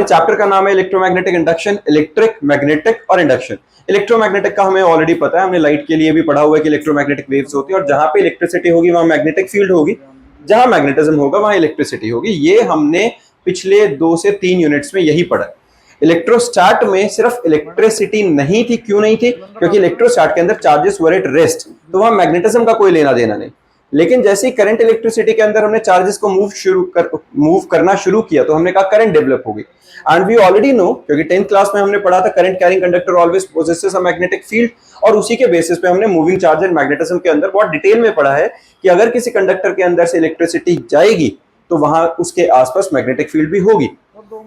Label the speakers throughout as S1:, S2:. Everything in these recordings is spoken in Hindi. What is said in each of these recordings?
S1: चैप्टर का नाम है इलेक्ट्रोमैग्नेटिक इंडक्शन, इलेक्ट्रिक, मैग्नेटिक और इंडक्शन। इलेक्ट्रोमैग्नेटिक का हमें ऑलरेडी पता है, हमने लाइट के लिए भी पढ़ा हुआ है कि इलेक्ट्रोमैग्नेटिक वेव्स होती है, और जहां पे इलेक्ट्रिसिटी होगी वहां मैग्नेटिक फील्ड होगी, जहां मैग्नेटिज्म होगा वहां इलेक्ट्रिसिटी होगी। ये हमने पिछले 2 से 3 यूनिट्स में यही पढ़ा। इलेक्ट्रोस्टैट में सिर्फ इलेक्ट्रिसिटी नहीं थी। क्यों नहीं थी? क्योंकि इलेक्ट्रोस्टैट के अंदर चार्जेस वर एट रेस्ट, तो वहां मैग्नेटिज्म का कोई लेना देना नहीं। लेकिन जैसे ही करंट इलेक्ट्रिसिटी के अंदर हमने चार्जेस को मूव करना शुरू किया, तो हमने कहा करंट डेवलप होगी। एंड वी ऑलरेडी नो, क्योंकि 10th क्लास में हमने पढ़ा था current carrying conductor always possesses a magnetic field, और उसी के बेसिस पे हमने मूविंग चार्ज एंड मैग्नेटिज्म के अंदर बहुत डिटेल में पढ़ा है कि अगर किसी कंडक्टर के अंदर से इलेक्ट्रिसिटी जाएगी तो वहां उसके आसपास मैग्नेटिक फील्ड भी होगी,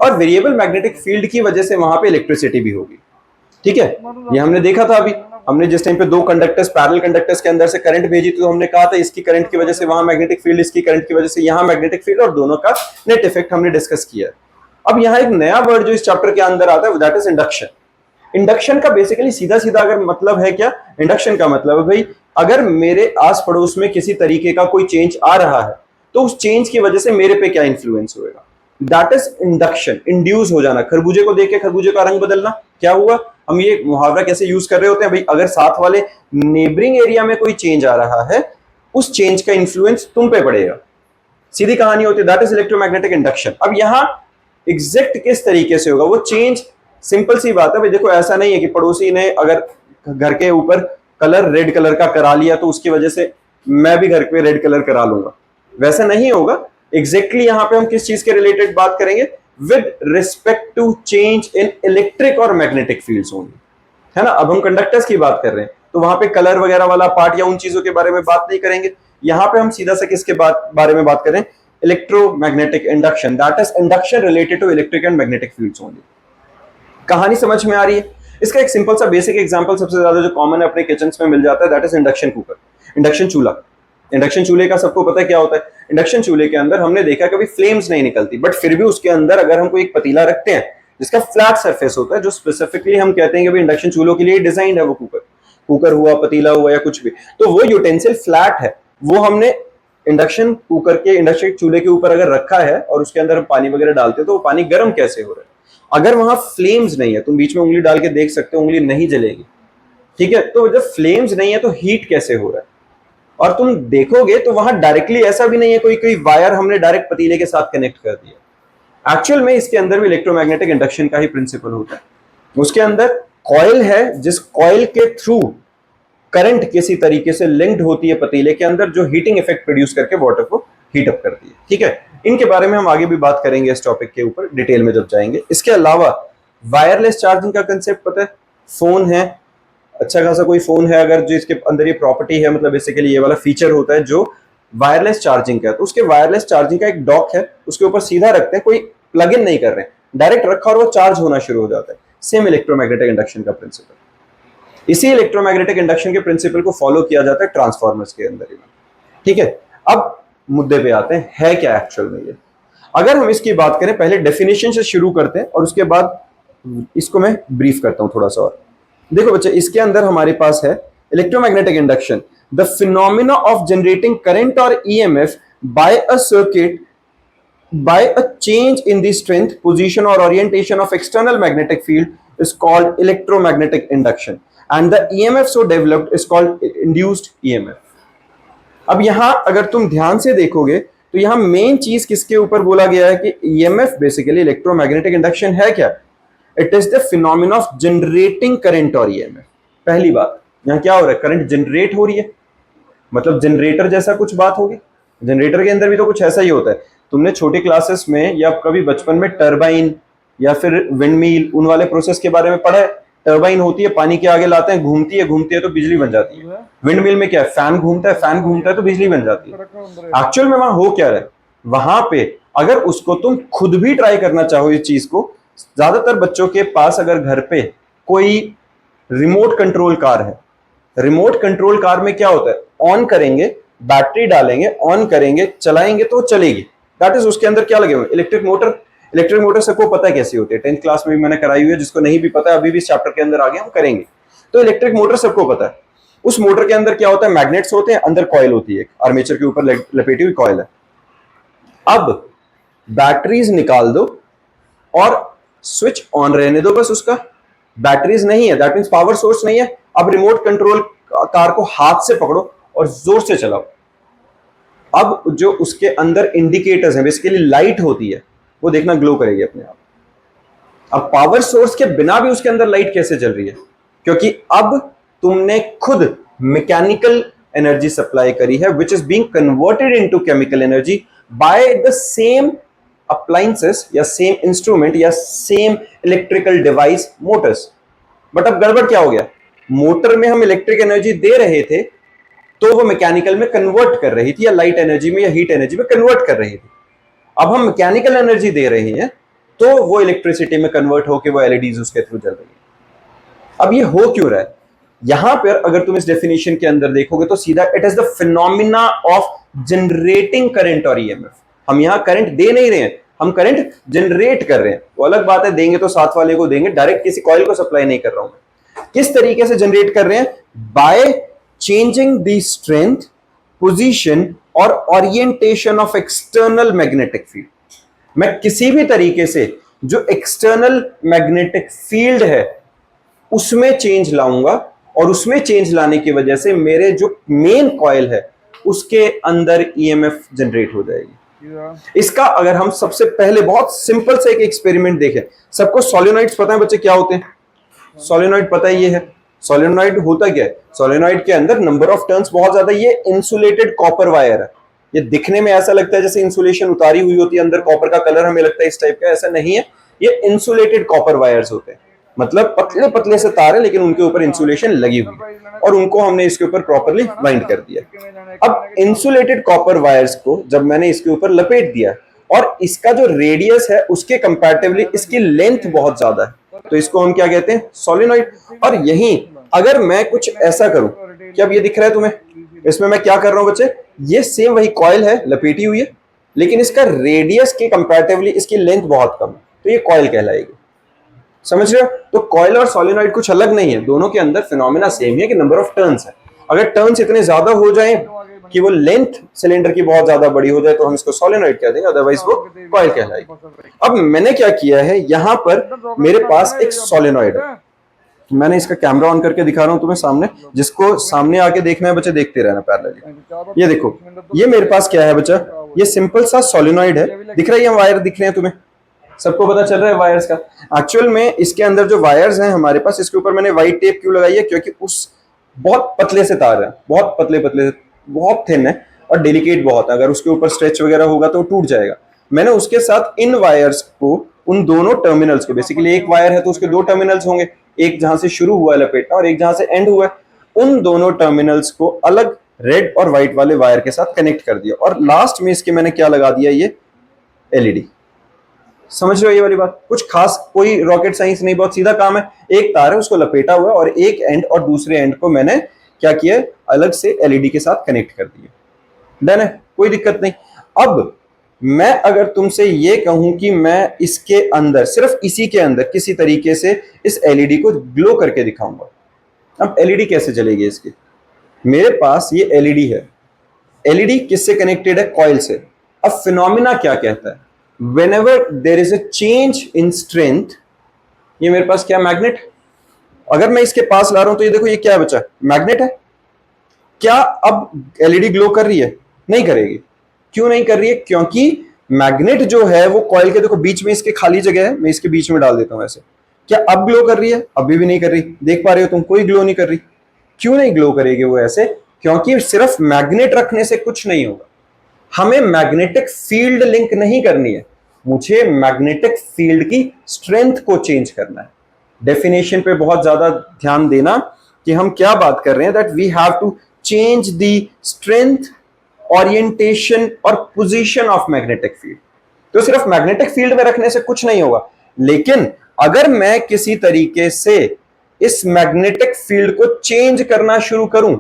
S1: और वेरिएबल मैग्नेटिक फील्ड की वजह से वहां पे इलेक्ट्रिसिटी भी होगी। ठीक है, ये हमने देखा था। अभी हमने जिस टाइम पे 2 कंडक्टर्स, पैरेलल कंडक्टर्स के अंदर से करंट भेजी, तो हमने कहा था इसकी करंट की वजह से वहां मैग्नेटिक फील्ड, इसकी करंट की वजह से यहां मैग्नेटिक फील्ड, और दोनों का नेट इफेक्ट हमने डिस्कस किया। अब यहाँ एक नया वर्ड जो इस चैप्टर के अंदर आता है, दैट इज इंडक्शन। इंडक्शन का बेसिकली सीधा सीधा अगर मतलब है क्या, इंडक्शन का मतलब है भाई अगर मेरे आस पड़ोस में किसी तरीके का कोई चेंज आ रहा है, तो उस चेंज की वजह से मेरे पे क्या इंफ्लुएंस होएगा, दैट इज इंडक्शन। इंड्यूस हो जाना, खरबूजे को देख के खरबूजे का रंग बदलना, क्या हुआ? हम ये मुहावरा कैसे यूज कर रहे होते हैं भाई, अगर साथ वाले नेबरिंग एरिया में कोई चेंज आ रहा है, उस चेंज का इंफ्लुएंस तुम पे पड़ेगा। सीधी कहानी होती है, दैट इज इलेक्ट्रोमैग्नेटिक इंडक्शन। अब यहां एग्जैक्ट किस तरीके से होगा वो चेंज? सिंपल सी बात है भाई, देखो ऐसा नहीं है कि पड़ोसी ने अगर घर के ऊपर कलर रेड कलर का करा लिया तो उसकी वजह से मैं भी घर पे रेड कलर करा लूंगा, वैसा नहीं होगा। एग्जैक्टली यहां पे हम किस चीज के रिलेटेड बात करेंगे? With respect to change in electric और मैग्नेटिक फील्ड्स ओनली, है ना। अब हम कंडक्टर्स की बात कर रहे हैं, तो वहां पे कलर वगैरह वाला पार्ट या उन चीजों के बारे में बात नहीं करेंगे। यहां पे हम सीधा से किसके बारे में बात करें? Electromagnetic induction, that is induction related to electric and magnetic fields only. कहानी समझ में आ रही है? इसका एक सिंपल सा बेसिक एग्जांपल सबसे ज्यादा जो कॉमन है अपने किचन में मिल जाता है, that is induction cooker, induction चूल्हा। इंडक्शन चूल्हे का सबको पता है क्या होता है। इंडक्शन चूल्हे के अंदर हमने देखा कभी फ्लेम्स नहीं निकलती, बट फिर भी उसके अंदर अगर हम कोई एक पतीला रखते हैं जिसका फ्लैट सरफेस होता है, जो स्पेसिफिकली हम कहते हैं कि भाई इंडक्शन चूल्हों के लिए डिजाइन है, वो कुकर हुआ, पतीला हुआ या कुछ भी, तो वो यूटेंसिल फ्लैट है, वो हमने इंडक्शन कुकर के, इंडक्शन चूल्हे के ऊपर अगर रखा है और उसके अंदर हम पानी वगैरह डालते हैं, तो वो पानी गर्म कैसे हो रहा है? अगर वहां फ्लेम्स नहीं है, तुम बीच में उंगली डाल के देख सकते हो, उंगली नहीं जलेगी, ठीक है। तो जब फ्लेम्स नहीं है तो हीट कैसे हो रहा है? और तुम देखोगे तो वहां डायरेक्टली ऐसा भी नहीं है कोई वायर हमने डायरेक्ट पतीले के साथ कनेक्ट कर दिया। एक्चुअल में इसके अंदर भी इलेक्ट्रोमैग्नेटिक इंडक्शन का ही प्रिंसिपल होता है। उसके अंदर कॉइल है, जिस कॉइल के थ्रू करंट किसी तरीके से लिंक्ड होती है पतीले के अंदर, जो हीटिंग इफेक्ट प्रोड्यूस करके वाटर को हीट अप करती है। ठीक है, इनके बारे में हम आगे भी बात करेंगे इस टॉपिक के ऊपर डिटेल में जब जाएंगे। इसके अलावा वायरलेस चार्जिंग का कंसेप्ट पता है? फोन है, अच्छा खासा कोई फोन है अगर, जो इसके अंदर ये प्रॉपर्टी है, मतलब बेसिकली ये वाला फीचर होता है जो वायरलेस चार्जिंग का है, तो उसके वायरलेस चार्जिंग का एक डॉक है, उसके ऊपर सीधा रखते हैं, कोई प्लग इन नहीं कर रहे हैं, डायरेक्ट रखा और वो चार्ज होना शुरू हो जाता है। सेम इलेक्ट्रोमैग्नेटिक इंडक्शन का प्रिंसिपल। इसी इलेक्ट्रोमैग्नेटिक इंडक्शन के प्रिंसिपल को फॉलो किया जाता है ट्रांसफार्मर्स के अंदर। ठीक है, अब मुद्दे पे आते हैं, है क्या एक्चुअल में ये। अगर हम इसकी बात करें, पहले डेफिनेशन से शुरू करते हैं और उसके बाद इसको मैं ब्रीफ करता हूं थोड़ा सा और। देखो बच्चे, इसके अंदर हमारे पास है electromagnetic induction, the phenomena of generating current और EMF by a circuit by a change in the strength, position or orientation of external magnetic field is called electromagnetic induction, and the EMF so developed is called induced EMF. अब यहां अगर तुम ध्यान से देखोगे तो यहां मेन चीज किसके ऊपर बोला गया है कि EMF बेसिकली इलेक्ट्रोमैग्नेटिक इंडक्शन है क्या? It is the phenomena of generating current और EMF। पहली बात, यहां क्या हो रहा है? करंट जनरेट हो रही है, मतलब जनरेटर जैसा कुछ बात होगी। जनरेटर के अंदर भी तो कुछ ऐसा ही होता है। तुमने छोटी क्लासेस में या कभी बचपन में टरबाइन या फिर विंडमिल, उन वाले प्रोसेस के बारे में पढ़ा है। टरबाइन होती है, पानी के आगे लाते हैं, घूमती है तो बिजली बन जाती है। विंडमिल में क्या है? फैन घूमता है तो बिजली बन जाती है। एक्चुअल में वहां हो क्या रहा है? वहां पे अगर उसको तुम खुद भी ट्राई करना चाहो इस चीज को, ज्यादातर बच्चों के पास अगर घर पे कोई रिमोट कंट्रोल कार है, रिमोट कंट्रोल कार में क्या होता है? ऑन करेंगे, बैटरी डालेंगे, ऑन करेंगे, चलाएंगे तो चलेगी। दैट इज, उसके अंदर क्या लगे हुए? Electric motor. इलेक्ट्रिक मोटर सबको पता है कैसी होती है, 10th क्लास में भी मैंने कराई हुई है। जिसको नहीं भी पता है, अभी भी इस चैप्टर के अंदर आगे हम करेंगे। तो इलेक्ट्रिक मोटर सबको पता है। उस मोटर के अंदर क्या होता है? मैग्नेट्स होते हैं, अंदर कॉइल होती है, आर्मेचर के ऊपर लपेटी हुई कॉइल है। अब बैटरीज निकाल दो और स्विच ऑन रहने दो बस उसका, बैटरीज नहीं है, दैट मीन्स पावर सोर्स नहीं है। अब रिमोट कंट्रोल कार को हाथ से पकड़ो और जोर से चलाओ। अब जो उसके अंदर इंडिकेटर्स हैं, बेसिकली लाइट होती है, वो देखना ग्लो करेगी अपने आप। अब पावर सोर्स के बिना भी उसके अंदर लाइट कैसे चल रही है? क्योंकि अब तुमने खुद मैकेनिकल एनर्जी सप्लाई करी है, which is being converted into chemical energy by the same appliances या सेम इंस्ट्रूमेंट या same electrical device, Motors. But अब गड़बड़ क्या हो गया? मोटर में हम इलेक्ट्रिक एनर्जी दे रहे थे तो वो मैकेनिकल में कन्वर्ट कर रही थी, या लाइट एनर्जी में या हीट एनर्जी में कन्वर्ट कर रही थी। अब हम मैकेनिकल एनर्जी दे रहे हैं तो वो इलेक्ट्रिसिटी में कन्वर्ट होकर वो एलईडीज उसके थ्रू जल रही है। अब ये हो क्यों रहा है? यहां पर अगर तुम इस डेफिनेशन के अंदर देखोगे तो सीधा it is the phenomena of generating current और ईएमएफ। हम यहां करंट दे नहीं रहे हैं, हम करंट जनरेट कर रहे हैं। वो अलग बात है, देंगे तो साथ वाले को देंगे, डायरेक्ट किसी कॉइल को सप्लाई नहीं कर रहा हूं मैं। किस तरीके से जनरेट कर रहे हैं? By changing the strength, position और orientation of external magnetic field. मैं किसी भी तरीके से जो एक्सटर्नल मैग्नेटिक फील्ड है उसमें चेंज लाऊंगा, और उसमें चेंज लाने की वजह से मेरे जो मेन कॉइल है उसके अंदर ईएमएफ जनरेट हो जाएगी। इसका अगर हम सबसे पहले बहुत सिंपल से एक एक्सपेरिमेंट देखें। सबको सोलेनॉइड्स पता है बच्चे क्या होते हैं? सोलेनॉइड पता ही ये है। सोलेनॉइड होता क्या है? सोलेनॉइड के अंदर नंबर ऑफ टर्न्स बहुत ज्यादा। ये इंसुलेटेड कॉपर वायर है। ये दिखने में ऐसा लगता है जैसे इंसुलेशन उतारी हुई होती है, अंदर कॉपर का कलर हमें लगता है इस टाइप का, ऐसा नहीं है। ये इंसुलेटेड कॉपर वायर्स होते हैं, मतलब पतले पतले से तार है लेकिन उनके ऊपर इंसुलेशन लगी हुई है, और उनको हमने इसके ऊपर प्रॉपर्ली बाइंड कर दिया। अब इंसुलेटेड कॉपर वायर्स को जब मैंने इसके ऊपर लपेट दिया, और इसका जो रेडियस है उसके कंपैरेटिवली इसकी लेंथ बहुत ज्यादा है, तो इसको हम क्या कहते हैं? सोलेनॉइड। और यहीं अगर मैं कुछ ऐसा करूं कि अब ये दिख रहा है तुम्हें, इसमें मैं क्या कर रहा हूं बच्चे? ये सेम वही कॉइल है, लपेटी हुई है, लेकिन इसका रेडियस के कंपैरेटिवली इसकी लेंथ बहुत कम है, तो ये कॉइल कहलाएगी। समझ रहे हो? तो कॉइल और सोलेनॉइड कुछ अलग नहीं है, दोनों के अंदर फिनोमिना सेम है कि नंबर ऑफ टर्न्स है। अगर टर्न्स इतने ज्यादा हो जाए कि वो लेंथ सिलेंडर की बहुत ज्यादा बड़ी हो जाए तो हम इसको सोलेनॉइड कह देंगे, अदरवाइज वो कॉइल कहलाएगी। अब मैंने क्या किया है, यहां पर मेरे पास एक सोलेनॉइड है। मैंने इसका कैमरा ऑन करके दिखा रहा हूं तुम्हें सामने, जिसको सामने आके देखना है बच्चे देखते रहना पैरेलली। ये देखो, ये मेरे पास क्या है बच्चा? ये सिंपल सा सोलेनॉइड है। दिख रहा है? ये वायर दिख रहे हैं तुम्हें? सबको पता चल रहा है वायर्स का? एक्चुअल में इसके अंदर जो वायर्स हैं हमारे पास, इसके ऊपर मैंने व्हाइट टेप क्यों लगाई है? क्योंकि उस बहुत पतले से तार है, बहुत पतले पतले, बहुत थिन है और डेलिकेट बहुत है। अगर उसके ऊपर स्ट्रेच वगैरह होगा तो टूट जाएगा। मैंने उसके साथ इन वायर्स को, उन दोनों टर्मिनल्स को, बेसिकली एक वायर है तो उसके दो टर्मिनल्स होंगे, एक जहां से शुरू हुआ है लपेटना और एक जहां से एंड हुआ है, उन दोनों टर्मिनल्स को अलग रेड और व्हाइट वाले वायर के साथ कनेक्ट कर दिया, और लास्ट में इसके मैंने क्या लगा दिया? ये एलईडी। समझ रहे हो ये वाली बात? कुछ खास कोई रॉकेट साइंस नहीं, बहुत सीधा काम है। एक तार है उसको लपेटा हुआ है, और एक एंड और दूसरे एंड को मैंने क्या किया? अलग से एलईडी के साथ कनेक्ट कर दिया। डन है, कोई दिक्कत नहीं। अब मैं अगर तुमसे ये कहूं कि मैं इसके अंदर, सिर्फ इसी के अंदर किसी तरीके से इस एलईडी को ग्लो करके दिखाऊंगा, अब एलईडी कैसे चलेगी इसकी? मेरे पास ये एलईडी है। एलईडी किससे कनेक्टेड है? कॉइल से। अब फिनोमिना क्या कहता है? whenever there is a change in strength, ये मेरे पास क्या? मैग्नेट। अगर मैं इसके पास ला रहा हूं तो ये देखो, ये क्या है बच्चा? मैग्नेट है। क्या अब एलईडी ग्लो कर रही है? नहीं करेगी। क्यों नहीं कर रही है? क्योंकि मैग्नेट जो है वो कॉइल के, देखो बीच में इसके खाली जगह है, मैं इसके बीच में डाल देता हूं ऐसे। क्या अब ग्लो कर रही है? अभी भी नहीं कर रही। देख पा रहे हो तुम? कोई ग्लो नहीं कर रही। क्यों नहीं ग्लो करेगी वो ऐसे? क्योंकि सिर्फ मैग्नेट रखने से कुछ नहीं होगा। हमें मैग्नेटिक फील्ड लिंक नहीं करनी है, मुझे मैग्नेटिक फील्ड की स्ट्रेंथ को चेंज करना है। डेफिनेशन पे बहुत ज्यादा ध्यान देना कि हम क्या बात कर रहे हैं, that we have to change the strength, orientation और पोजीशन ऑफ मैग्नेटिक फील्ड। तो सिर्फ मैग्नेटिक फील्ड में रखने से कुछ नहीं होगा, लेकिन अगर मैं किसी तरीके से इस मैग्नेटिक फील्ड को चेंज करना शुरू करूं,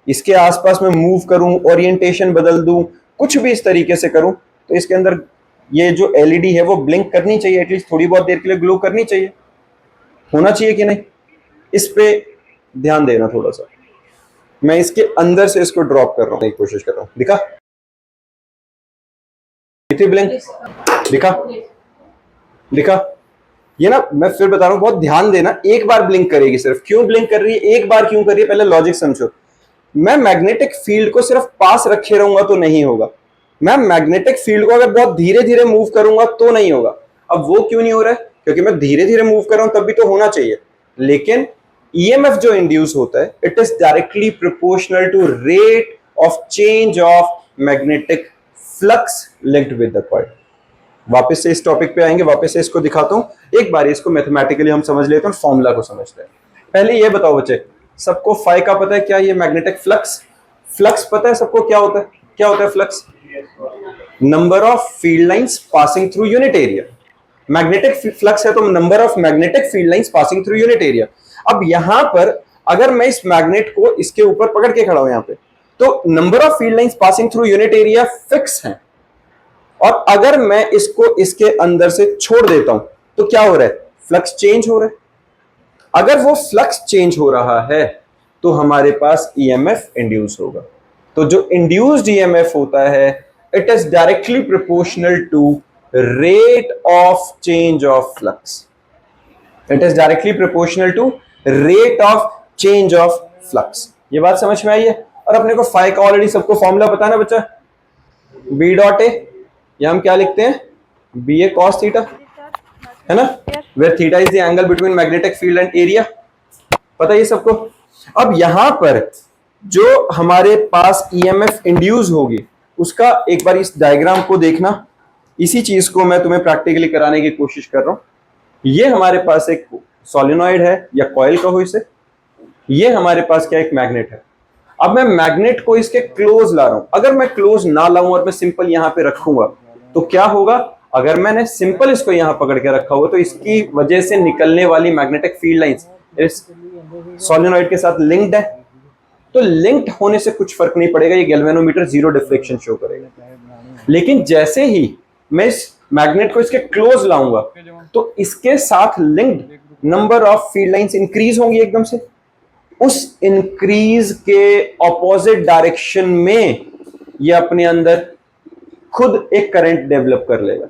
S1: इसके आसपास में मूव करूं, ओरिएंटेशन बदल दूं, कुछ भी इस तरीके से करूं, तो इसके अंदर ये जो एलईडी है वो ब्लिंक करनी चाहिए, एटलीस्ट थोड़ी बहुत देर के लिए ग्लो करनी चाहिए। होना चाहिए कि नहीं? इस पे ध्यान देना थोड़ा सा। मैं इसके अंदर से इसको ड्रॉप कर रहा हूं, कोशिश कर रहा हूं। दिखा? ब्लिंक दिखा? दिखा? ये ना मैं फिर बता रहा हूं, बहुत ध्यान देना, एक बार ब्लिंक करेगी सिर्फ। क्यों ब्लिंक कर रही है, एक बार क्यों कर रही है, पहले लॉजिक समझो। मैं मैग्नेटिक फील्ड को सिर्फ पास रखे रहूंगा तो नहीं होगा, मैं मैग्नेटिक फील्ड को अगर बहुत धीरे धीरे मूव करूंगा तो नहीं होगा। अब वो क्यों नहीं हो रहा है, क्योंकि मैं धीरे धीरे मूव कर रहा हूं, तब भी तो होना चाहिए। लेकिन ईएमएफ जो इंड्यूस होता है, it is directly proportional to rate of change of magnetic flux linked with the coil. वापस से इस टॉपिक पे आएंगे, वापस से इसको दिखाता हूं। एक बार इसको मैथमेटिकली हम समझ लेते हैं, फॉर्मूला को समझते हैं। पहले ये बताओ बच्चे, सबको फाई का पता है क्या, ये मैग्नेटिक फ्लक्स, फ्लक्स पता है सबको क्या होता है, क्या होता है flux? Number of field lines passing through unit area. Magnetic flux है तो number of magnetic field lines passing through unit area. अब यहां पर अगर मैं इस मैग्नेट को इसके ऊपर पकड़ के खड़ा हूं यहां पे, तो number of field lines passing through unit area fix है, और अगर मैं इसको इसके अंदर से छोड़ देता हूं तो क्या हो रहा है, फ्लक्स चेंज हो रहा है। अगर वो फ्लक्स चेंज हो रहा है तो हमारे पास ईएमएफ इंड्यूस होगा। तो जो इंड्यूस्ड ईएमएफ होता है, it is directly proportional to rate of change of flux. It is directly proportional to rate of change of flux. ये बात समझ में आई है? और अपने को फाई का ऑलरेडी सबको फॉर्मूला पता है ना बच्चा, बी डॉट ए, या हम क्या लिखते हैं, बी ए कॉस थीटा, है ना, where theta is the angle between magnetic field and area. पता है ये सबको? अब यहां पर जो हमारे पास ईएमएफ इंड्यूस होगी, उसका एक बार इस डायग्राम को देखना। इसी चीज को मैं तुम्हें प्रैक्टिकली कराने की कोशिश कर रहा हूं। ये हमारे पास एक सोलेनॉइड है या कॉइल कहो इसे, ये हमारे पास क्या एक मैग्नेट है। अब मैं मैग्नेट को इसके क्लोज ला रहा हूं। अगर मैं क्लोज ना लाऊं और मैं सिंपल यहां पे रखूंगा तो क्या होगा, अगर मैंने सिंपल इसको यहां पकड़ के रखा हुआ तो इसकी वजह से निकलने वाली मैग्नेटिक फील्ड लाइंस इस सोलेनॉइड के साथ लिंक्ड है, तो लिंक्ड होने से कुछ फर्क नहीं पड़ेगा, ये गैल्वेनोमीटर जीरो डिफ्लेक्शन शो करेगा। लेकिन जैसे ही मैं इस मैग्नेट को इसके क्लोज लाऊंगा तो इसके साथ linked number of field lines increase होंगी एकदम से। उस इंक्रीज के ऑपोजिट डायरेक्शन में ये अपने अंदर खुद एक करंट डेवलप कर लेगा,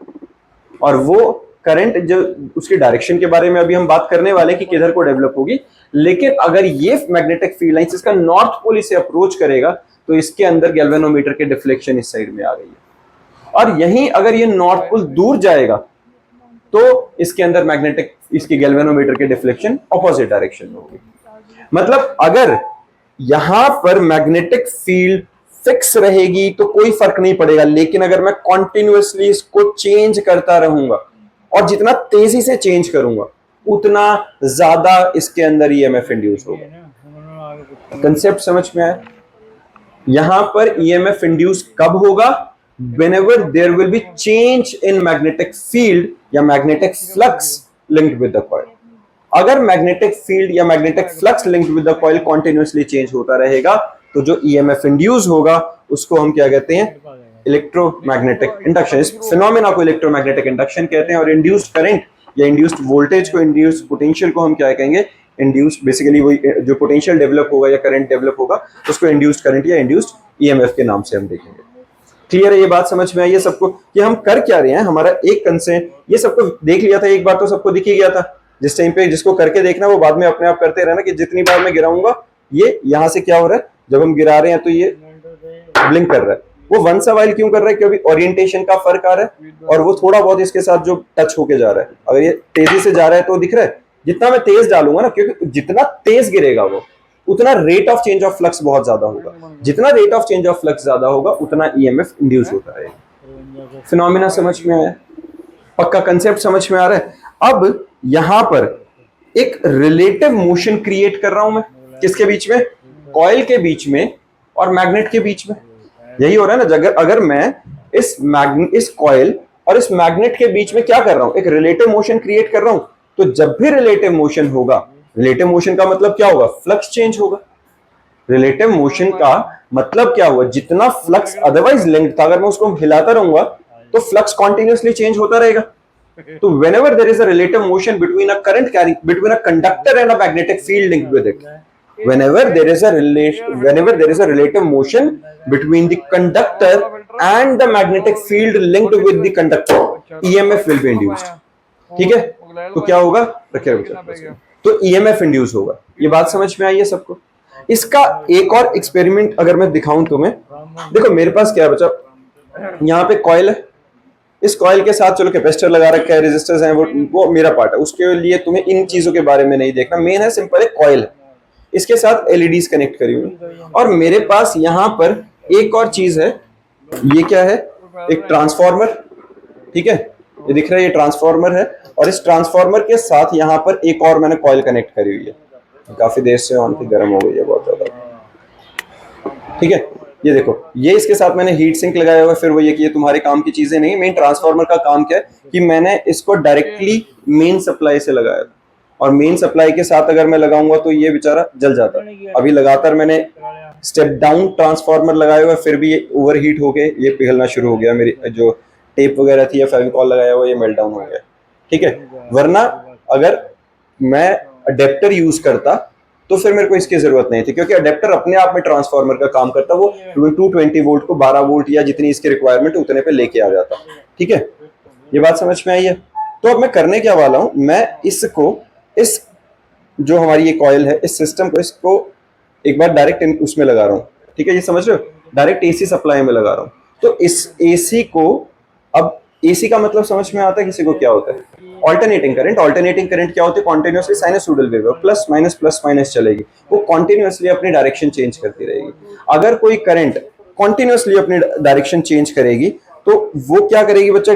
S1: और वो करंट जो उसकी डायरेक्शन के बारे में अभी हम बात करने वाले कि किधर को डेवलप होगी। लेकिन अगर ये मैग्नेटिक फील्ड लाइंस इसका नॉर्थ पोल इसे अप्रोच करेगा तो इसके अंदर गैल्वेनोमीटर के डिफ्लेक्शन इस साइड में आ गई है, और यहीं अगर ये नॉर्थ पोल दूर जाएगा तो इसके अंदर मैग्नेटिक इसकी गैल्वेनोमीटर के डिफ्लेक्शन ऑपोजिट डायरेक्शन में होगी। मतलब अगर यहां पर मैग्नेटिक फील्ड फिक्स रहेगी तो कोई फर्क नहीं पड़ेगा, लेकिन अगर मैं कॉन्टिन्यूअसली इसको चेंज करता रहूंगा और जितना तेजी से चेंज करूंगा उतना ज्यादा इसके अंदर ईएमएफ इंड्यूस होगा। कंसेप्ट समझ में आया? यहां पर ईएमएफ इंड्यूस कब होगा, whenever there will be change in magnetic field या magnetic flux linked with the coil। अगर मैग्नेटिक फील्ड या magnetic flux linked with the coil continuously change होता रहेगा तो जो ईएमएफ इंड्यूस होगा उसको हम क्या कहते हैं, इलेक्ट्रोमैग्नेटिक इंडक्शन। इस फिनोमेना को इलेक्ट्रोमैग्नेटिक इंडक्शन कहते हैं। और इंड्यूस्ड करंट या इंड्यूस्ड वोल्टेज को, इंड्यूस्ड पोटेंशियल को हम क्या कहेंगे, इंड्यूस्ड, बेसिकली वही जो पोटेंशियल डेवलप होगा या करंट डेवलप होगा उसको इंड्यूस्ड करंट या इंड्यूस्ड ईएमएफ के नाम से हम देखेंगे। क्लियर है? ये बात समझ में आई है सबको कि हम कर क्या रहे हैं? हमारा एक कंसेंट, ये सबको देख लिया था एक बार तो सबको दिख ही गया था। जिस टाइम पे जिसको करके देखना वो बाद में अपने आप करते रहना कि जितनी बार मैं गिराऊंगा ये यहां से क्या हो रहा है, जब हम गिरा रहे हैं तो ये ब्लिंक कर रहा है। वो वंस अ व्हाइल क्यों कर रहा है, क्योंकि ओरिएंटेशन का फर्क आ रहा है और वो थोड़ा बहुत इसके साथ जो टच होके जा रहा है। अगर ये तेजी से जा रहा है तो दिख रहा है, जितना मैं तेज डालूंगा ना, क्योंकि जितना तेज गिरेगा वो उतना rate of change of flux बहुत ज्यादा होगा। जितना rate of change of flux ज्यादा होगा उतना ईएमएफ इंड्यूस होता रहेगा। फिनोमेना समझ में आया? पक्का कंसेप्ट समझ में आ रहा है? अब यहां पर एक रिलेटिव मोशन क्रिएट कर रहा हूं मैं, किसके बीच में, कॉइल के बीच में और मैग्नेट के बीच में। यही हो रहा है ना, अगर मैं इस कॉइल और इस मैग्नेट के बीच में क्या कर रहा हूं, एक रिलेटिव मोशन क्रिएट कर रहा हूं। तो जब भी रिलेटिव मोशन होगा, रिलेटिव मोशन का मतलब क्या होगा, फ्लक्स चेंज होगा। रिलेटिव मोशन का मतलब क्या हुआ, जितना फ्लक्स अदरवाइज लिंक्ड था, अगर मैं उसको हिलाता रहूंगा तो फ्लक्स कॉन्टिन्यूअसली चेंज होता रहेगा। तो whenever there is a relative motion between a conductor and a magnetic field linked with it, whenever there is a relative motion between the conductor and the magnetic field linked with the conductor, EMF will be induced। ठीक है? तो क्या होगा, रखे रखो, तो ईएमएफ इंड्यूस होगा। ये बात समझ में आई है सबको? इसका एक और एक्सपेरिमेंट अगर मैं दिखाऊं तुम्हें, देखो मेरे पास क्या बचा, यहाँ पे कॉइल है, इस कॉइल के साथ चलो कैपेसिटर लगा रखा है, रेजिस्टर्स हैं, वो मेरा पार्ट है, उसके लिए तुम्हें इन चीजों के बारे में नहीं देखना, मेन है सिंपल है कॉइल है, इसके साथ एलईडीज कनेक्ट करी हुई, और मेरे पास यहाँ पर एक और चीज है, ये क्या है, एक ट्रांसफार्मर, ठीक है, ये दिख रहा है, ये ट्रांसफार्मर है, और इस ट्रांसफार्मर के साथ यहाँ पर एक और मैंने कॉइल कनेक्ट करी हुई है, काफी देर से ऑन थी, गर्म हो गई है बहुत ज्यादा, ठीक है। ये देखो, ये इसके साथ मैंने हीट सिंक लगाया हुआ है, फिर वो ये कि ये तुम्हारे काम की चीजें नहीं, मेन ट्रांसफार्मर का काम क्या है कि मैंने इसको डायरेक्टली मेन सप्लाई से लगाया था, और मेन सप्लाई के साथ अगर मैं लगाऊंगा तो ये बेचारा जल जाता। अभी लगातार मैंने स्टेप डाउन ट्रांसफार्मर लगाया हुआ है, फिर भी ये ओवर हीट होके ये पिघलना शुरू हो गया, मेरी जो टेप वगैरह थी या फेविकॉल लगाया हुआ ये मेल्ट डाउन हो गया, ठीक है। वरना अगर मैं अडेप्टर यूज करता तो फिर मेरे को इसकी जरूरत नहीं थी, क्योंकि अडेप्टर अपने आप में ट्रांसफार्मर का काम करता, वो 220 वोल्ट को 12 वोल्ट या जितनी इसकी रिक्वायरमेंट उतने पे लेके आ जाता, ठीक है। ये बात समझ में आई है? तो अब मैं करने क्या वाला हूं, मैं इसको, इस जो हमारी ये कॉइल है, इस सिस्टम को, इसको एक बार डायरेक्ट उसमें लगा रहा हूँ, ठीक है, ये समझ रहे हो, डायरेक्ट एसी सप्लाई में लगा रहा हूँ। तो इस एसी को, अब एसी का मतलब समझ में आता है किसी को क्या होता है? Alternating current. ऑल्टरनेटिंग करंट क्या होती है? Continuously sinusoidal wave, plus minus चलेगी, वो कॉन्टिन्यूसली अपनी डायरेक्शन चेंज करती रहेगी। अगर कोई करंट कॉन्टिन्यूसली अपनी डायरेक्शन चेंज करेगी तो वो क्या करेगी बच्चा,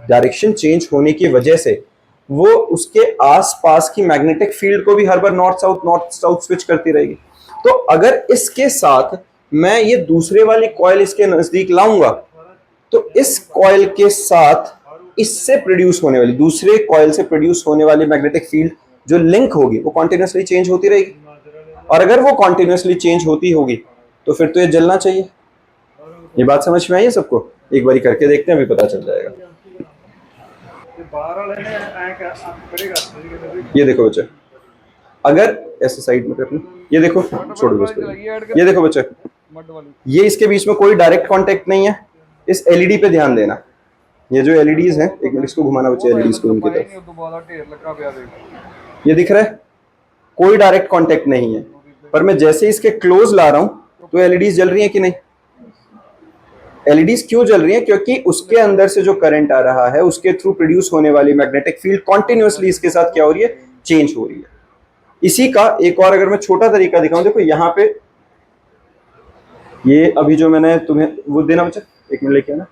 S1: डायरेक्शन चेंज होने की वजह से वो उसके आसपास की मैग्नेटिक फील्ड को भी हर बार नॉर्थ साउथ स्विच करती रहेगी। तो अगर इसके साथ मैं ये दूसरे वाली कॉइल इसके नजदीक लाऊंगा तो इस कॉइल के साथ इससे प्रोड्यूस होने वाली, दूसरे कॉइल से प्रोड्यूस होने वाली मैग्नेटिक फील्ड जो लिंक होगी वो कॉन्टिन्यूसली चेंज होती रहेगी, और अगर वो कॉन्टिन्यूसली चेंज होती होगी तो फिर तो ये जलना चाहिए। ये बात समझ में आई है सबको? एक बारी करके देखते हैं, अभी पता चल जाएगा। ये देखो बच्चे, अगर ऐसे साइड में करना, ये देखो, छोड़ दो इसको, ये देखो बच्चे, ये इसके बीच में कोई डायरेक्ट कांटेक्ट नहीं है। इस एलईडी पे ध्यान देना, ये जो एलईडीज हैं, एक मिनट इसको घुमाना बच्चे, एलईडीज को उनकी तरफ, ये दिख रहा है, कोई डायरेक्ट कांटेक्ट नहीं है, पर मैं जैसे इसके क्लोज ला रहा हूं तो एलईडीज जल रही हैं कि नहीं? एलईडीज क्यों जल रही हैं? क्योंकि उसके अंदर से जो करंट आ रहा है उसके थ्रू प्रोड्यूस होने वाली मैग्नेटिक फील्ड कॉन्टिन्यूसली इसके साथ क्या हो रही है, चेंज हो रही है। इसी का एक और अगर मैं छोटा तरीका दिखाऊं, देखो यहाँ पे ये अभी जो मैंने तुम्हें वो देना बच्चा, एक मिनट लेके आना,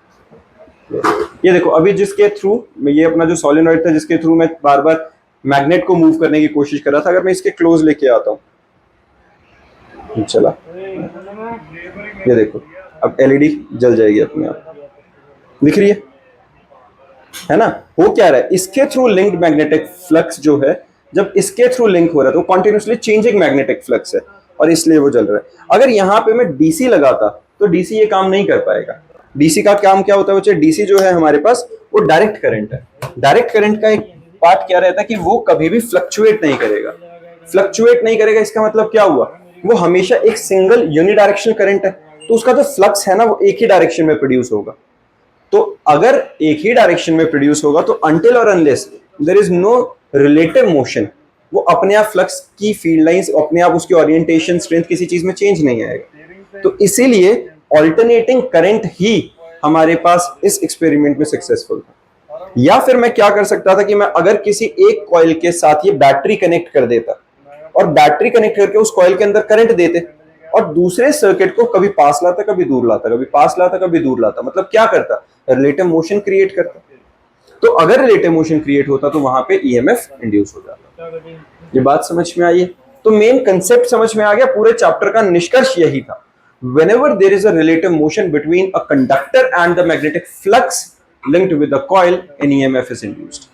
S1: ये देखो अभी जिसके थ्रू ये अपना जो सोलेनॉइड था जिसके थ्रू मैं बार बार मैग्नेट को मूव करने की कोशिश कर रहा था, अगर मैं इसके क्लोज लेके आता हूं, चला, ये देखो अब एलईडी जल जाएगी अपने आप, दिख रही है ना? हो क्या रहा है, इसके थ्रू लिंक्ड मैग्नेटिक फ्लक्स जो है, जब इसके थ्रू लिंक हो रहा है तो कॉन्टिन्यूसली चेंजिंग मैग्नेटिक फ्लक्स है और इसलिए वो जल रहा है। अगर यहाँ पे मैं डीसी लगाता तो डीसी ये काम नहीं कर पाएगा। डीसी का काम क्या होता है बच्चे? डीसी जो है हमारे पास वो डायरेक्ट करंट है। डायरेक्ट करंट का एक पार्ट क्या रहता है कि वो कभी भी फ्लक्चुएट नहीं करेगा। फ्लक्चुएट नहीं करेगा इसका मतलब क्या हुआ, वो हमेशा एक सिंगल यूनिडायरेक्शनल करंट है, तो उसका जो फ्लक्स है ना वो एक ही डायरेक्शन में प्रोड्यूस होगा। तो अगर एक ही डायरेक्शन में प्रोड्यूस होगा तो अनटिल और unless there is no relative motion, वो अपने आप फ्लक्स की फील्ड लाइंस, अपने आप उसकी ओरिएंटेशन स्ट्रेंथ किसी चीज में चेंज नहीं आएगा। तो इसीलिए ऑल्टरनेटिंग करंट ही हमारे पास इस एक्सपेरिमेंट में सक्सेसफुल था। या फिर मैं क्या कर सकता था कि मैं अगर किसी एक कॉइल के साथ ये बैटरी कनेक्ट कर देता और बैटरी कनेक्ट करके उस कॉइल के अंदर करंट देते और दूसरे सर्किट को कभी पास लाता, कभी दूर लाता, कभी पास लाता, कभी दूर लाता, मतलब क्या करता, रिलेटिव मोशन क्रिएट करता। तो अगर रिलेटिव मोशन क्रिएट होता तो वहां पे ईएमएफ इंड्यूस हो जाता। ये बात समझ में आई है? तो मेन कंसेप्ट समझ में आ गया। पूरे चैप्टर का निष्कर्ष यही था, whenever there is a relative motion between a conductor and the magnetic flux linked with the coil, an EMF is induced.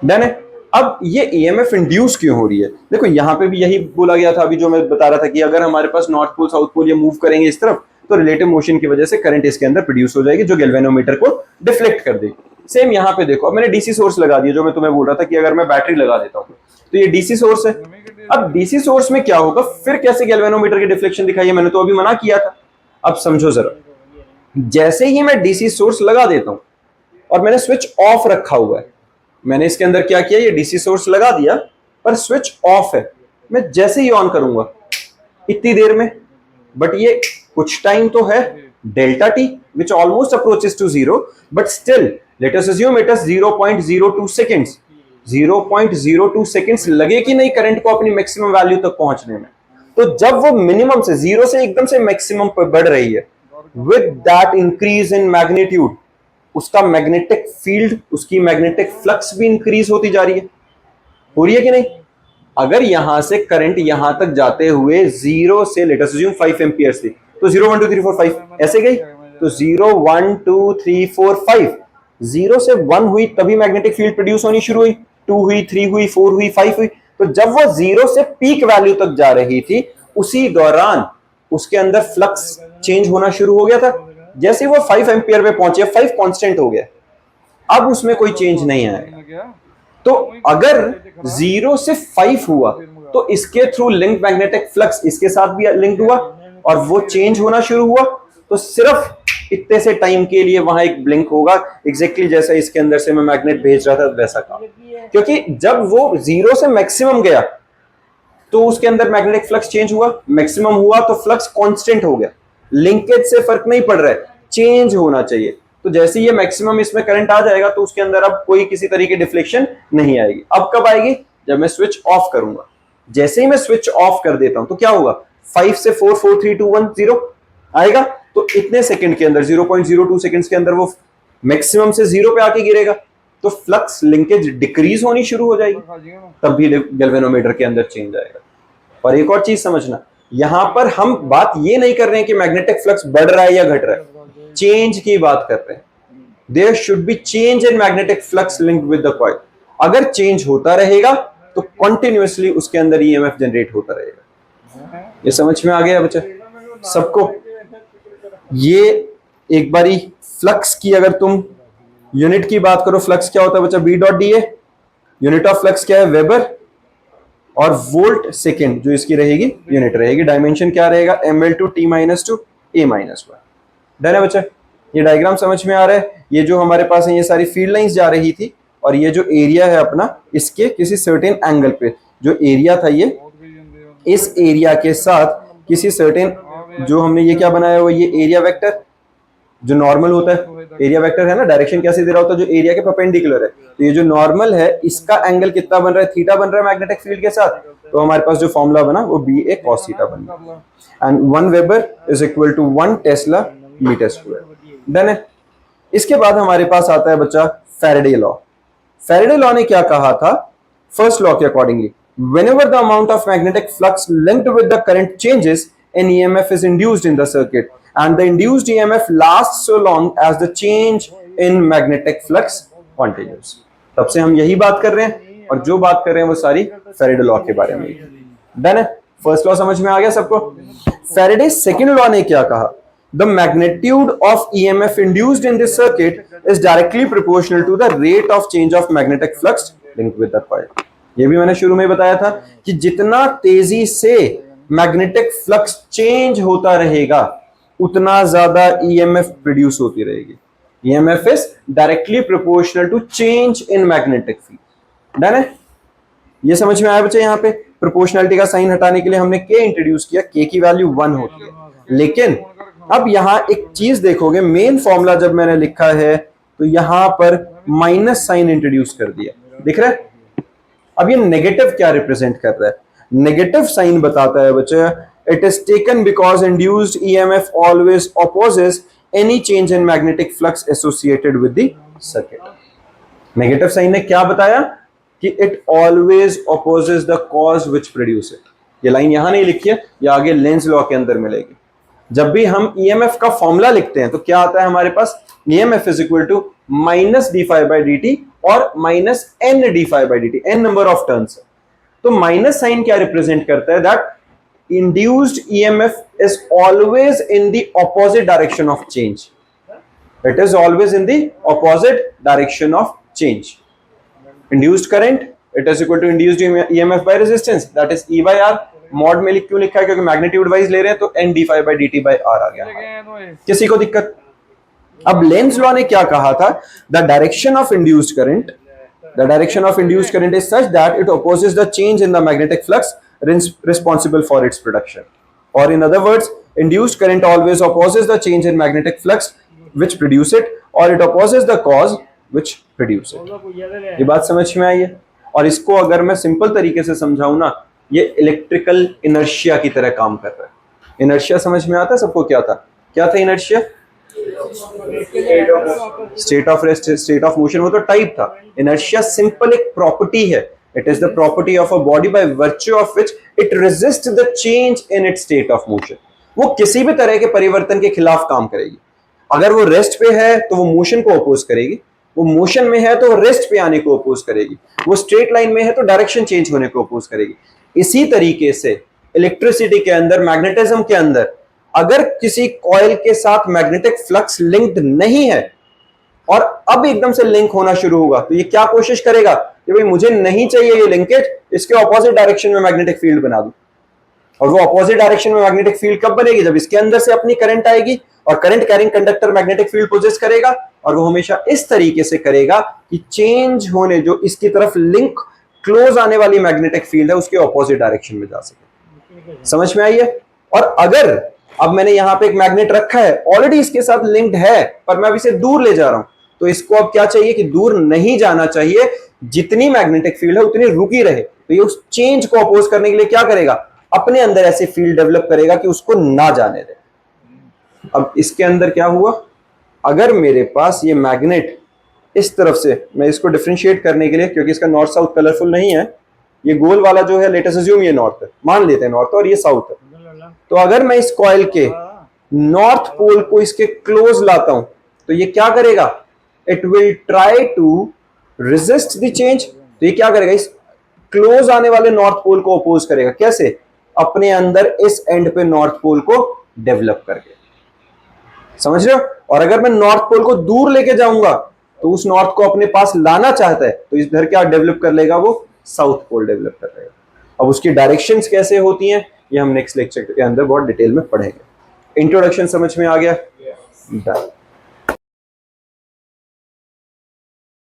S1: Done है? अब ये EMF इंड्यूस क्यों हो रही है? देखो यहाँ पे भी यही बोला गया था, अभी जो मैं बता रहा था कि अगर हमारे पास नॉर्थ पोल साउथ पोल ये मूव करेंगे इस तरफ तो रिलेटिव मोशन की वजह से करंट इसके अंदर प्रोड्यूस हो जाएगी जो गैल्वेनोमीटर को डिफ्लेक्ट कर देगी। सेम यहाँ पे देखो, अब मैंने डीसी सोर्स लगा दिया, जो मैं तुम्हें बोल रहा था कि अगर मैं बैटरी लगा देता हूँ तो ये डीसी सोर्स है। अब डीसी सोर्स में क्या होगा, फिर कैसे गैल्वेनोमीटर की डिफ्लेक्शन दिखाई है, मैंने तो अभी मना किया था। अब समझो जरा, जैसे ही मैं डीसी सोर्स लगा देता हूं और मैंने स्विच ऑफ रखा हुआ है मैंने इसके अंदर क्या किया, ये डीसी सोर्स लगा दिया पर स्विच ऑफ है, मैं जैसे ही ऑन करूंगा इतनी देर में, बट ये कुछ टाइम तो है, delta T which almost approaches to zero, but still let us assume it is 0.02 seconds. 0.02 seconds लगे कि नहीं करंट को अपनी मैक्सिमम वैल्यू तक पहुंचने में। तो जब वो मिनिमम से जीरो से एकदम से मैक्सिमम पर बढ़ रही है, with that increase in magnitude, उसका मैग्नेटिक फील्ड, उसकी मैग्नेटिक फ्लक्स भी इंक्रीज होती जा रही है। हो रही है कि नहीं? अगर यहां से करंट यहां तक जाते हुए जीरो से लेट अस अज्यूम 5 एम्पियर थी, तो 0 1 2 3 4 5 ऐसे गई, तो 0 1 2 3 4 5, 0 से 1 हुई तभी मैग्नेटिक फील्ड प्रोड्यूस होनी शुरू हुई, 2 हुई, 3 हुई, 4 हुई, 5 हुई। तो जब वो 0 से पीक वैल्यू तक जा रही थी, उसी दौरान उसके अंदर फ्लक्स चेंज होना शुरू हो गया था। जैसे वो 5 एम्पियर पे पहुंचे, 5 कांस्टेंट हो गया, अब उसमें कोई चेंज नहीं आएगा। तो अगर 0 से 5 हुआ तो इसके थ्रू लिंक मैग्नेटिक फ्लक्स इसके साथ भी लिंक हुआ और वो चेंज होना शुरू हुआ, तो सिर्फ इतने से टाइम के लिए वहां एक ब्लिंक होगा, एग्जैक्टली जैसा इसके अंदर से मैं मैग्नेट भेज रहा था वैसा काम। क्योंकि जब वो 0 से मैक्सिमम गया तो उसके अंदर मैग्नेटिक फ्लक्स चेंज हुआ, मैक्सिमम हुआ तो फ्लक्स कांस्टेंट हो गया, लिंकेज से फर्क नहीं पड़ रहा है, चेंज होना चाहिए। तो जैसे ये मैक्सिमम इसमें करंट आ जाएगा तो उसके अंदर अब कोई किसी तरीके डिफ्लेक्शन नहीं आएगी। अब कब आएगी? जब मैं स्विच ऑफ करूंगा। जैसे ही मैं स्विच ऑफ कर देता हूं तो क्या होगा, 5 से 4 4 3 2 1 0 आएगा, तो इतने सेकंड के अंदर 0.02 सेकंड्स के अंदर वो मैक्सिमम से 0 पे आके गिरेगा, तो फ्लक्स लिंकेज डिक्रीज होनी शुरू हो जाएगी, तब भी गैल्वेनोमीटर के अंदर चेंज आएगा। और एक और चीज समझना, यहां पर हम बात ये नहीं कर रहे हैं कि मैग्नेटिक फ्लक्स बढ़ रहा है या घट रहा है, चेंज की बात कर रहे हैं। There should be change in magnetic flux linked with the coil. अगर चेंज होता रहेगा तो कंटिन्यूअसली उसके अंदर ईएमएफ जनरेट होता रहेगा। ये समझ में आ गया बच्चा सबको? ये एक बारी फ्लक्स की अगर तुम यूनिट की बात करो, फ्लक्स क्या होता है बच्चा? B dot D A. Unit of flux क्या है? वेबर। और वोल्ट सेकेंड जो इसकी रहेगी यूनिट रहेगी। डायमेंशन क्या रहेगा? ml/t-2 a-1। डन है बच्चा? ये डायग्राम समझ में आ रहा है? ये जो हमारे पास है ये सारी फील्ड लाइंस जा रही थी और ये जो एरिया है अपना, इसके किसी सर्टेन एंगल पे जो एरिया था, ये इस एरिया के साथ किसी सर्टेन, जो हमने ये क्या बनाया हुआ, ये एरिया वेक्टर जो नॉर्मल होता है, एरिया वेक्टर है ना, डायरेक्शन कैसे दे रहा होता है, जो एरिया के परपेंडिकुलर है। तो ये जो नॉर्मल है इसका एंगल कितना बन रहा है? थीटा बन रहा है मैग्नेटिक फील्ड के साथ। तो हमारे पास जो फॉर्मूला बना वो बी ए कॉस थीटा बन गया, and 1 weber is equal to 1 tesla metre square. Done है? इसके बाद हमारे पास आता है बच्चा फैराडे लॉ। फैराडे लॉ ने क्या कहा था? फर्स्ट लॉ के accordingly, whenever the amount of magnetic flux linked with the current changes, an EMF is induced in the circuit, and the induced EMF lasts so long as the change in magnetic flux continues. तब से हम यही बात कर रहे हैं और जो बात कर रहे हैं वो सारी फैराडे लॉ के बारे में। डन है? फर्स्ट लॉ समझ में आ गया सबको? फैराडे सेकंड लॉ ने क्या कहा? The magnitude of EMF induced in this circuit is directly proportional to the rate of change of magnetic flux linked with the coil. ये भी मैंने शुरू में बताया था कि जितना तेजी से मैग्नेटिक फ्लक्स चेंज होता रहेगा उतना ज्यादा ईएमएफ प्रोड्यूस होती रहेगी। EMF is directly proportional to change in magnetic field. Done है? ये समझ में आया बच्चे? यहाँ पे प्रोपोर्शनलिटी का साइन हटाने के लिए हमने के इंट्रोड्यूस किया, के की वैल्यू 1 होती है। लेकिन अब यहां एक चीज देखोगे, मेन फॉर्मूला जब मैंने लिखा है तो यहां पर माइनस साइन इंट्रोड्यूस कर दिया, दिख रहा है? अब ये नेगेटिव क्या रिप्रेजेंट कर रहा है? नेगेटिव साइन बताता है बच्चे, it is taken because induced EMF always opposes any change in magnetic flux associated with the circuit. Negative sign ने क्या बताया? कि it always opposes the cause which produce it. ये लाइन यहां नहीं लिखी है, ये आगे लेंज लॉ के अंदर मिलेगी। जब भी हम ईएमएफ का फॉर्मूला लिखते हैं तो क्या आता है हमारे पास? EMF is equal to minus D phi by D T और minus N D phi by D T, N number of turns. तो माइनस साइन क्या रिप्रेजेंट करता है? That induced EMF is always in the opposite direction of change. It is always in the opposite direction of change. Induced current it is equal to induced EMF by resistance, that is E by R. Mod में क्यों लिखा है? क्योंकि मैग्नीट्यूड वाइज ले रहे हैं तो N D phi by D T by R आ गया। किसी को दिक्कत? अब लेंज लॉ ने क्या कहा था? The direction of induced current, The direction of induced current is such that it opposes the change in the magnetic flux responsible for its production. Or in other words, induced current always opposes the change in magnetic flux which produce it, or it opposes the cause which produce it. ये बात समझ में आई है? और इसको अगर मैं सिंपल तरीके से समझाऊं ना, ये इलेक्ट्रिकल इनर्शिया की तरह काम कर रहा है। इनर्शिया समझ में आता है सबको? क्या था? क्या था inertia? State of rest, state of motion, वो तो टाइप था। इनर्शिया सिंपल एक प्रॉपर्टी है। It is the property of a body by virtue of which it resist the change in its state of motion. वो किसी भी तरह के परिवर्तन के खिलाफ काम करेगी। अगर वो रेस्ट पे है तो वो मोशन को अपोज करेगी, वो मोशन में है तो रेस्ट पे आने को अपोज करेगी, वो स्ट्रेट लाइन में है तो डायरेक्शन चेंज होने को अपोज करेगी। इसी तरीके से इलेक्ट्रिसिटी के अंदर, मैग्नेटिज्म के अंदर, अगर किसी कॉइल के साथ मैग्नेटिक फ्लक्स लिंक्ड नहीं है और अब एकदम से लिंक होना शुरू होगा, तो ये क्या कोशिश करेगा कि भाई मुझे नहीं चाहिए ये लिंकेज, इसके ऑपोजिट डायरेक्शन में मैग्नेटिक फील्ड बना दूं। और वो ऑपोजिट डायरेक्शन में मैग्नेटिक फील्ड कब बनेगी? जब इसके अंदर से अपनी करंट आएगी और current carrying conductor magnetic field possess करेगा, और वो हमेशा इस तरीके से करेगा कि चेंज होने, जो इसकी तरफ लिंक क्लोज आने वाली मैग्नेटिक फील्ड है, उसके ऑपोजिट डायरेक्शन में जा सके। समझ में आई है? और अगर अब मैंने यहां पे एक मैग्नेट रखा है, ऑलरेडी इसके साथ लिंक्ड है, पर मैं अब इसे दूर ले जा रहा हूं, तो इसको अब क्या चाहिए कि दूर नहीं जाना चाहिए, जितनी मैग्नेटिक फील्ड है उतनी रुकी रहे। तो ये उस चेंज को अपोज करने के लिए क्या करेगा? अपने अंदर ऐसे फील्ड डेवलप करेगा कि उसको ना जाने दे। अब इसके अंदर क्या हुआ? अगर मेरे पास ये मैग्नेट इस तरफ से, मैं इसको डिफरेंशिएट करने के लिए, क्योंकि इसका नॉर्थ साउथ कलरफुल नहीं है, ये गोल वाला जो है, लेट अस अज्यूम ये नॉर्थ है, मान लेते हैं नॉर्थ, और ये साउथ है। तो अगर मैं इस कॉइल के नॉर्थ पोल को इसके क्लोज लाता हूं, तो ये क्या करेगा? It will try to resist the change. तो ये क्या करेगा? इस क्लोज आने वाले नॉर्थ पोल को अपोज करेगा। कैसे? अपने अंदर इस एंड पे नॉर्थ पोल को डेवलप करके। समझ रहे हो? और अगर मैं नॉर्थ पोल को दूर लेके जाऊंगा, तो उस नॉर्थ को अपने पास लाना चाहता है, तो इधर क्या डेवलप कर लेगा? वो साउथ पोल डेवलप कर लेगा। अब उसकी डायरेक्शंस कैसे होती हैं, ये हम नेक्स्ट लेक्चर के अंदर बहुत डिटेल में पढ़ेंगे। इंट्रोडक्शन समझ में आ गया?